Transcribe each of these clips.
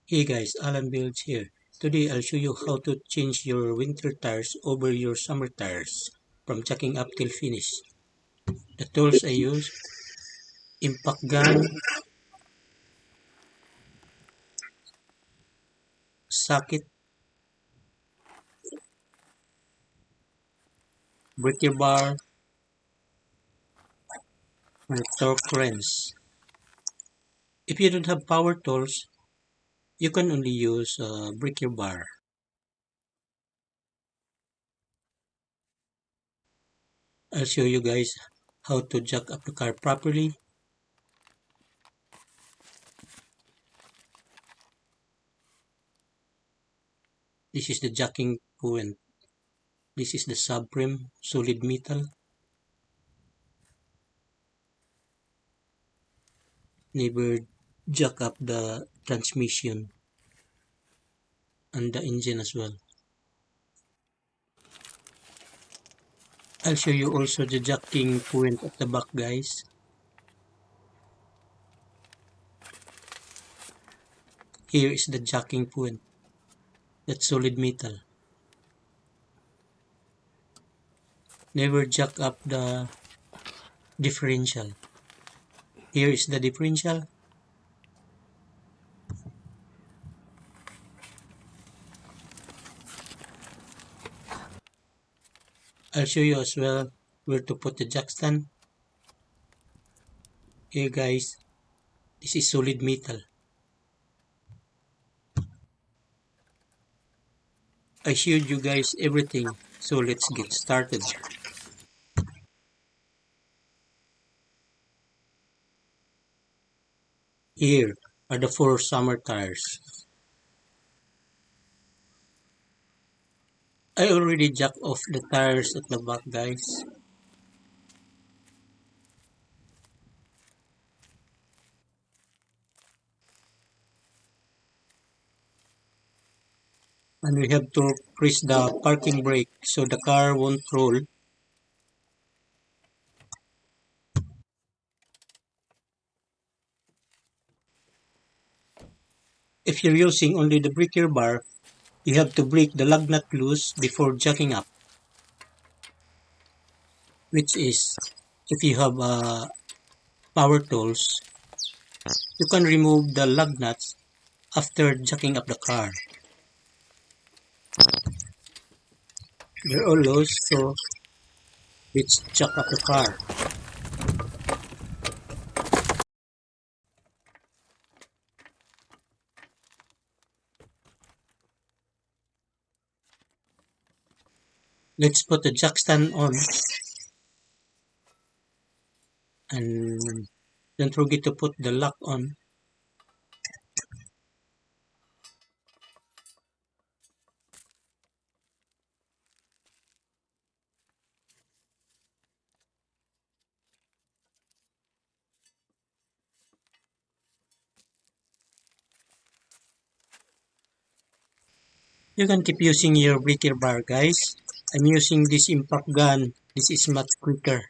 Hey guys, Allan Builds here. Today I'll show you how to change your winter tires over your summer tires from jacking up till finish. The tools I use: impact gun, socket, breaker bar, and torque wrench. If you don't have power tools, you can only use a breaker bar. I'll show you guys how to jack up the car properly. This is the jacking point. This is the subframe, solid metal. Never jack up the transmission and the engine as well. I'll show you also the jacking point at the back, guys. Here is the jacking point. That's solid metal. Never jack up the differential. Here is the differential. I'll show you as well where to put the jack stand. Here guys, this is solid metal. I showed you guys everything, so let's get started. Here are the 4 summer tires. I already jacked off the tires at the back, guys. And we have to press the parking brake so the car won't roll. If you're using only the breaker bar, you have to break the lug nut loose before jacking up. Which is, if you have power tools, you can remove the lug nuts after jacking up the car. They're all loose, so let's jack up the car. Let's put the jack stand on. And don't forget to put the lock on. You can keep using your breaker bar, guys. I'm using this impact gun. This is much quicker.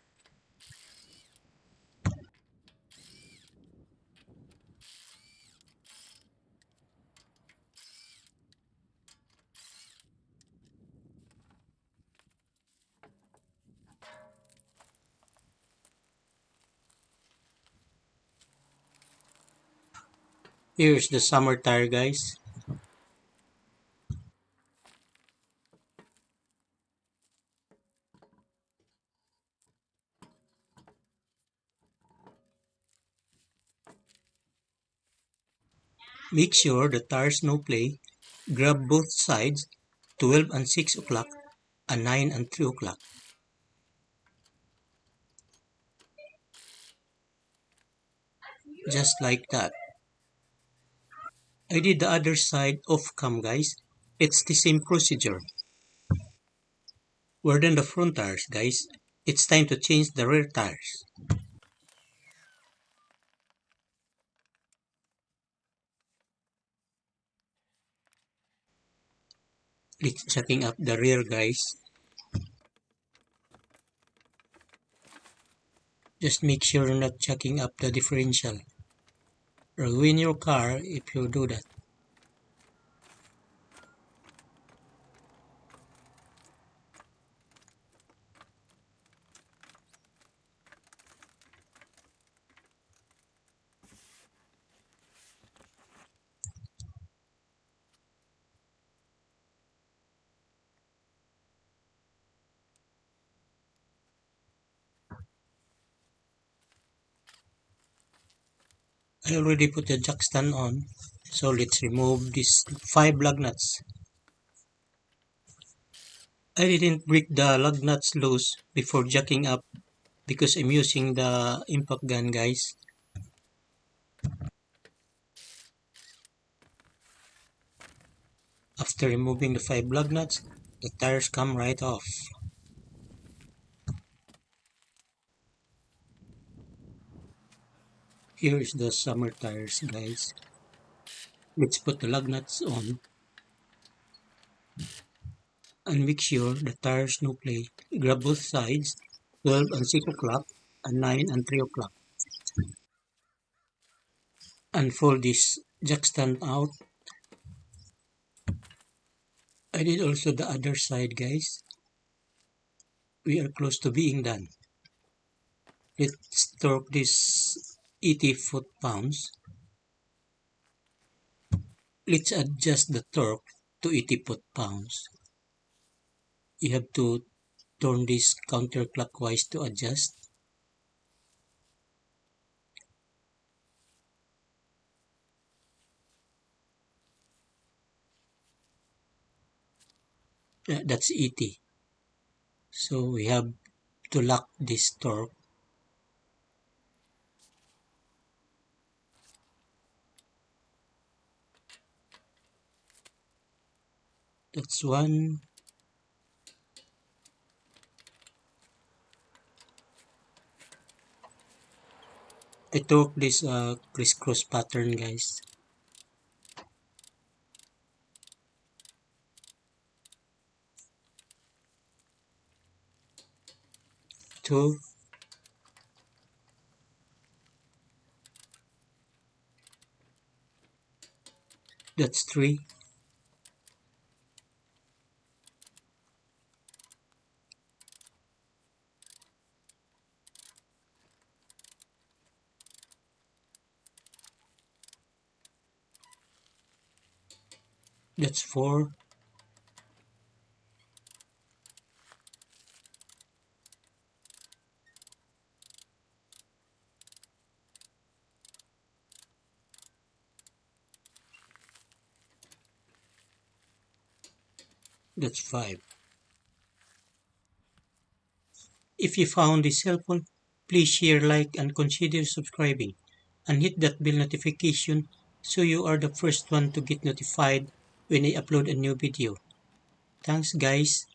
Here's the summer tire, guys. Make sure the tires no play. Grab both sides, 12 and 6 o'clock, and 9 and 3 o'clock. Just like that. I did the other side off cam, guys. It's the same procedure. We're done the front tires, guys. It's time to change the rear tires. It's checking up the rear, guys. Just make sure you're not checking up the differential. Ruin your car if you do that. I already put the jack stand on, so let's remove these 5 lug nuts. I didn't break the lug nuts loose before jacking up because I'm using the impact gun, guys. After removing the 5 lug nuts, the tires come right off. Here is the summer tires, guys. Let's put the lug nuts on and make sure the tires no play. Grab both sides, 12 and 6 o'clock and 9 and 3 o'clock. And fold this jack stand out. I did also the other side, guys. We are close to being done. Let's torque this 80 foot-pounds. Let's adjust the torque to 80 foot-pounds. You have to turn this counterclockwise to adjust. That's 80. So we have to lock this torque. That's one. I torque this crisscross pattern, guys. Two. That's three. That's four. That's five. If you found this helpful, please share, like, and consider subscribing. And hit that bell notification so you are the first one to get notified when I upload a new video. Thanks, guys.